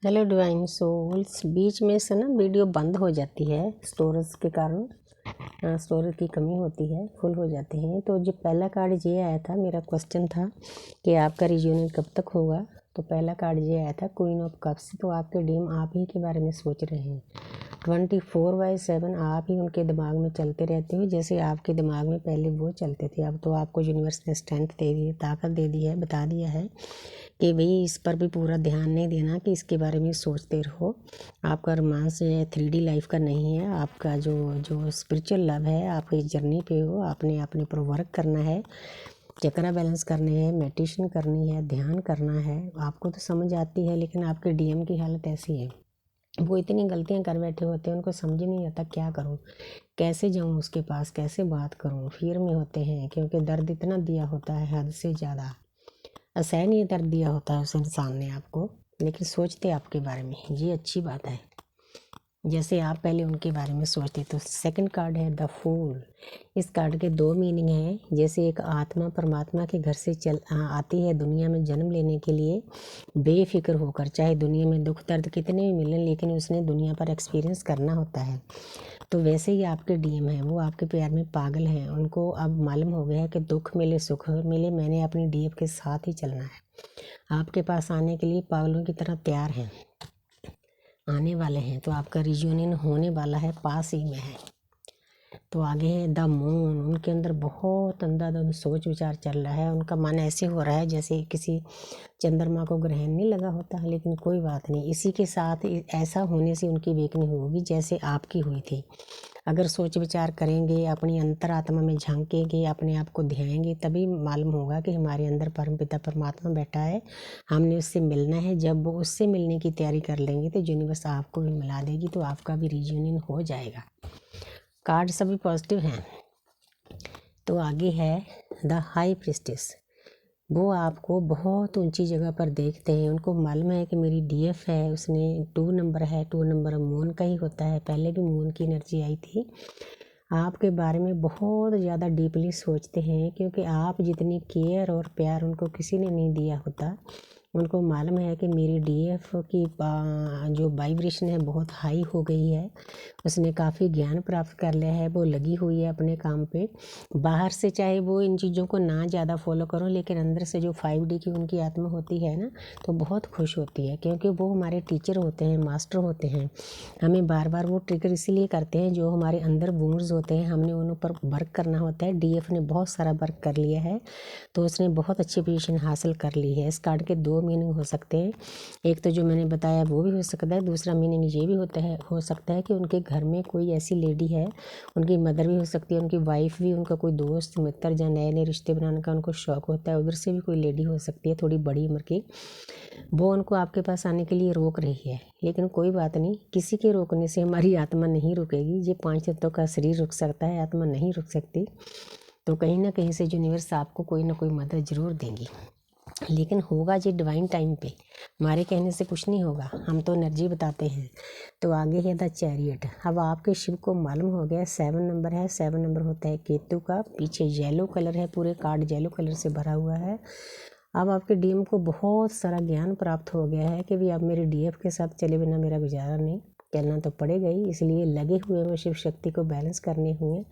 Hello divine souls, बीच में से ना वीडियो बंद हो जाती है स्टोरेज के कारण। स्टोरेज की कमी होती है, फुल हो जाते हैं। तो जो पहला कार्ड ये आया था, मेरा क्वेश्चन था कि आपका रियूनियन कब तक होगा। तो पहला कार्ड ये आया था क्वीन ऑफ कप्स। तो आपके डीम आप ही के बारे में सोच रहे हैं 24/7। आप ही उनके दिमाग में चलते रहते हो, जैसे आपके दिमाग में पहले वो चलते थे। अब तो आपको यूनिवर्स ने स्ट्रेंथ दे दी है, ताकत दे दी है, बता दिया है कि भाई इस पर भी पूरा ध्यान नहीं देना कि इसके बारे में सोचते रहो। आपका रोमांस 3D लाइफ का नहीं है। आपका जो स्पिरिचुअल लव है, आप इस जर्नी पे हो। आपने अपने पर वर्क करना है, चक्रा बैलेंस करने हैं, मेडिटेशन करनी है, ध्यान करना है। आपको तो समझ आती है, लेकिन आपके डीएम की हालत ऐसी है, वो इतनी गलतियां कर बैठे होते हैं, उनको समझ नहीं आता क्या करूं, कैसे जाऊं उसके पास, कैसे बात करूं। फियर में होते हैं क्योंकि दर्द इतना दिया होता है, हद से ज़्यादा असहनीय दर्द दिया होता है उस इंसान ने आपको, लेकिन सोचते आपके बारे में। ये अच्छी बात है, जैसे आप पहले उनके बारे में सोचते। तो सेकंड कार्ड है द फूल। इस कार्ड के दो मीनिंग हैं। जैसे एक आत्मा परमात्मा के घर से आती है दुनिया में जन्म लेने के लिए, बेफिक्र होकर, चाहे दुनिया में दुख दर्द कितने भी मिलें, लेकिन उसने दुनिया पर एक्सपीरियंस करना होता है। तो वैसे ही आपके डीएम हैं, वो आपके प्यार में पागल हैं। उनको अब मालूम हो गया है कि दुख मिले सुख मिले, मैंने अपनी डीएम के साथ ही चलना है। आपके पास आने के लिए पागलों की तरह तैयार हैं, आने वाले हैं। तो आपका रियूनियन होने वाला है, पास ही में है। तो आगे है द मून। उनके अंदर बहुत अंधाधुंध सोच विचार चल रहा है। उनका मन ऐसे हो रहा है जैसे किसी चंद्रमा को ग्रहण नहीं लगा होता, लेकिन कोई बात नहीं। इसी के साथ ऐसा होने से उनकी वेकनिंग होगी जैसे आपकी हुई थी। अगर सोच विचार करेंगे, अपनी अंतरात्मा में झांकेंगे, अपने आप को ध्याएंगे, तभी मालूम होगा कि हमारे अंदर परमपिता परमात्मा बैठा है, हमने उससे मिलना है। जब वो उससे मिलने की तैयारी कर लेंगे तो यूनिवर्स आपको भी मिला देगी, तो आपका भी रियूनियन हो जाएगा। कार्ड सभी पॉजिटिव हैं। तो आगे है द हाई प्रिस्टेस। वो आपको बहुत ऊंची जगह पर देखते हैं। उनको मालूम है कि मेरी डीएफ है, उसने 2 नंबर है, 2 नंबर मून का ही होता है। पहले भी मून की एनर्जी आई थी। आपके बारे में बहुत ज़्यादा डीपली सोचते हैं, क्योंकि आप जितनी केयर और प्यार उनको किसी ने नहीं दिया होता। उनको मालूम है कि मेरी डीएफ की जो वाइब्रेशन है बहुत हाई हो गई है। उसने काफ़ी ज्ञान प्राप्त कर लिया है, वो लगी हुई है अपने काम पे। बाहर से चाहे वो इन चीज़ों को ना ज़्यादा फॉलो करो, लेकिन अंदर से जो 5D की उनकी आत्मा होती है ना, तो बहुत खुश होती है, क्योंकि वो हमारे टीचर होते हैं, मास्टर होते हैं। हमें बार बार वो ट्रिगर इसीलिए करते हैं, जो हमारे अंदर वुंड्स होते हैं, हमने उन पर वर्क करना होता है। डीएफ ने बहुत सारा वर्क कर लिया है, तो उसने बहुत अच्छी पोजीशन हासिल कर ली है। इस कार्ड के 2 मीनिंग हो सकते हैं। एक तो जो मैंने बताया वो भी हो सकता है, दूसरा मीनिंग ये भी हो सकता है कि उनके घर में कोई ऐसी लेडी है, उनकी मदर भी हो सकती है, उनकी वाइफ भी, उनका कोई दोस्त मित्र, जहाँ नए नए रिश्ते बनाने का उनको शौक होता है, उधर से भी कोई लेडी हो सकती है थोड़ी बड़ी उम्र की। वो उनको आपके पास आने के लिए रोक रही है, लेकिन कोई बात नहीं, किसी के रोकने से हमारी आत्मा नहीं रुकेगी। ये 5 तत्वों का शरीर रुक सकता है, आत्मा नहीं रुक सकती। तो कहीं ना कहीं से यूनिवर्स आपको कोई ना कोई मदद ज़रूर देंगी, लेकिन होगा ये डिवाइन टाइम पे। हमारे कहने से कुछ नहीं होगा, हम तो एनर्जी बताते हैं। तो आगे है द चैरियट। अब आपके शिव को मालूम हो गया 7 नंबर है। 7 नंबर होता है केतु का। पीछे येलो कलर है, पूरे कार्ड येलो कलर से भरा हुआ है। अब आपके डीएम को बहुत सारा ज्ञान प्राप्त हो गया है कि भी अब मेरे डीएफ के साथ चले बिना मेरा गुजारा नहीं, करना तो पड़ेगा ही। इसलिए लगे हुए वो शिव शक्ति को बैलेंस करने हुए,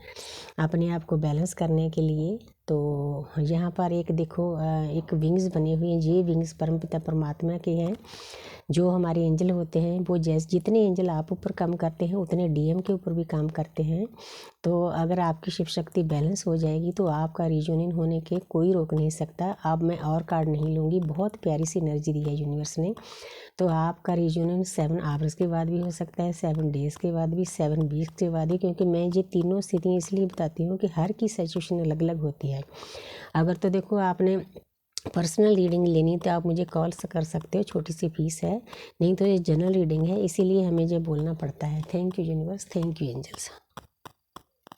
अपने आप को बैलेंस करने के लिए। तो यहाँ पर एक देखो, एक विंग्स बने हुए हैं। ये विंग्स परमपिता परमात्मा के हैं। जो हमारे एंजल होते हैं, वो जितने एंजल आप ऊपर काम करते हैं, उतने डीएम के ऊपर भी काम करते हैं। तो अगर आपकी शिव शक्ति बैलेंस हो जाएगी तो आपका रियूनियन होने के कोई रोक नहीं सकता। अब मैं और कार्ड नहीं लूँगी, बहुत प्यारी सी एनर्जी दी है यूनिवर्स ने। तो आपका रियूनियन 7 आवर्स के बाद भी हो सकता है, 7 डेज़ के बाद भी, 7 वीक्स के बाद भी, क्योंकि मैं ये तीनों स्थितियाँ इसलिए बताती हूँ कि हर की सिचुएशन अलग अलग होती है। अगर तो देखो आपने पर्सनल रीडिंग लेनी तो आप मुझे कॉल कर सकते हो, छोटी सी फीस है। नहीं तो ये जनरल रीडिंग है, इसीलिए हमें ये बोलना पड़ता है। Thank you universe, thank you angels.